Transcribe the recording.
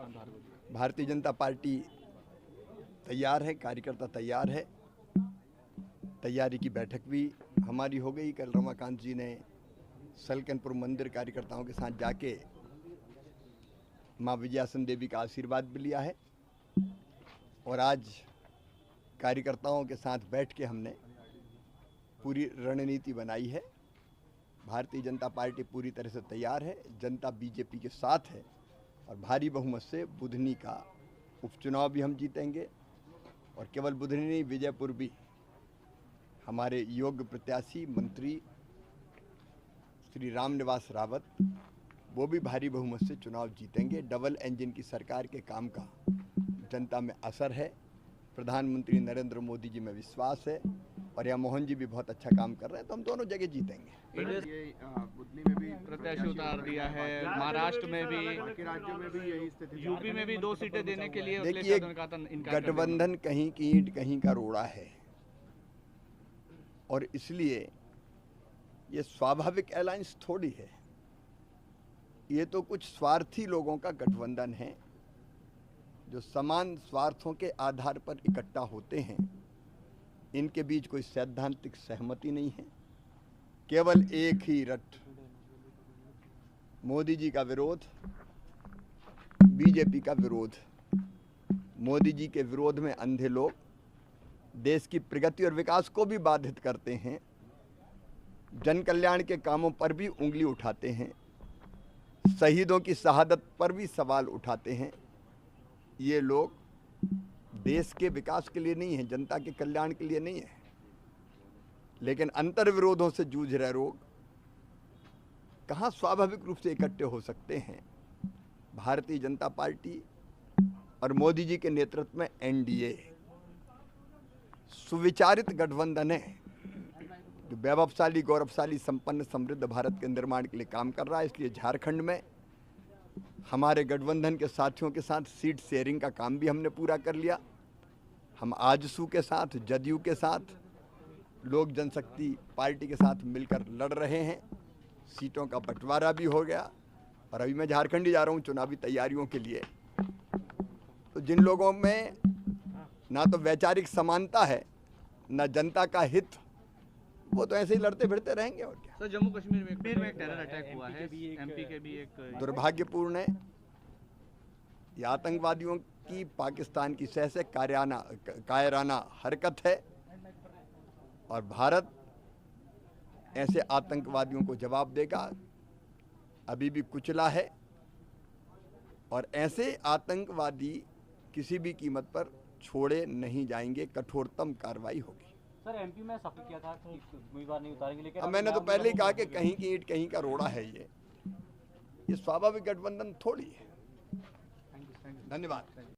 Bharatiya Janata party तैयार है, कार्यकर्ता तैयार है। तैयारी की बैठक भी हमारी हो गई। कल रमाकांत जी ने सलकनपुर मंदिर कार्यकर्ताओं के साथ जाके माँ विजयासन देवी का आशीर्वाद भी लिया है और आज कार्यकर्ताओं के साथ बैठ के हमने पूरी रणनीति बनाई है। भारतीय जनता पार्टी पूरी तरह से तैयार है। जनता बीजेपी के साथ है और भारी बहुमत से बुधनी का उपचुनाव भी हम जीतेंगे। और केवल बुधनी नहीं, विजयपुर भी हमारे योग्य प्रत्याशी मंत्री श्री रामनिवास रावत वो भी भारी बहुमत से चुनाव जीतेंगे। डबल इंजन की सरकार के काम का जनता में असर है। प्रधानमंत्री नरेंद्र मोदी जी में विश्वास है और यहाँ मोहन जी भी बहुत अच्छा काम कर रहे हैं, तो हम दोनों जगह जीतेंगे। बुधनी में भी प्रत्याशी उतार दिया है, महाराष्ट्र में भी, बाकी राज्यों में भी यही स्थिति, यूपी में भी 2 सीटें देने के लिए देखिए, गठबंधन कहीं की ईंट कहीं का रोड़ा है और इसलिए ये स्वाभाविक अलायंस थोड़ी है। ये तो कुछ स्वार्थी लोगों का गठबंधन है जो समान स्वार्थों के आधार पर इकट्ठा होते हैं। इनके बीच कोई सैद्धांतिक सहमति नहीं है, केवल एक ही रट, मोदी जी का विरोध, बीजेपी का विरोध। मोदी जी के विरोध में अंधे लोग देश की प्रगति और विकास को भी बाधित करते हैं, जन कल्याण के कामों पर भी उंगली उठाते हैं, शहीदों की शहादत पर भी सवाल उठाते हैं। ये लोग देश के विकास के लिए नहीं है, जनता के कल्याण के लिए नहीं है, लेकिन अंतर विरोधों से जूझ रहे लोग कहाँ स्वाभाविक रूप से इकट्ठे हो सकते हैं। भारतीय जनता पार्टी और मोदी जी के नेतृत्व में एनडीए सुविचारित गठबंधन है जो वैभवशाली, गौरवशाली, संपन्न, समृद्ध भारत के निर्माण के लिए काम कर रहा है। इसलिए झारखंड में हमारे गठबंधन के साथियों के साथ सीट शेयरिंग का काम भी हमने पूरा कर लिया। हम आजसू के साथ, जदयू के साथ, लोक जनशक्ति पार्टी के साथ मिलकर लड़ रहे हैं। सीटों का बंटवारा भी हो गया और अभी मैं झारखंड ही जा रहा हूँ चुनावी तैयारियों के लिए। तो जिन लोगों में ना तो वैचारिक समानता है ना जनता का हित, वो तो ऐसे ही लड़ते फिरते रहेंगे। और क्या सर, जम्मू कश्मीर में एक टेरर अटैक हुआ है, एमपी के भी एक दुर्भाग्यपूर्ण है। ये आतंकवादियों की पाकिस्तान की सह से कायराना हरकत है और भारत ऐसे आतंकवादियों को जवाब देगा। अभी भी कुचला है और ऐसे आतंकवादी किसी भी कीमत पर छोड़े नहीं जाएंगे। कठोरतम कार्रवाई होगी। सर, एमपी में सफल किया था कि उम्मीदवार नहीं उतारेंगे, लेकिन मैंने तो पहले ही कहा कि कहीं की ईंट कहीं का रोड़ा है। ये स्वाभाविक गठबंधन थोड़ी है। धन्यवाद।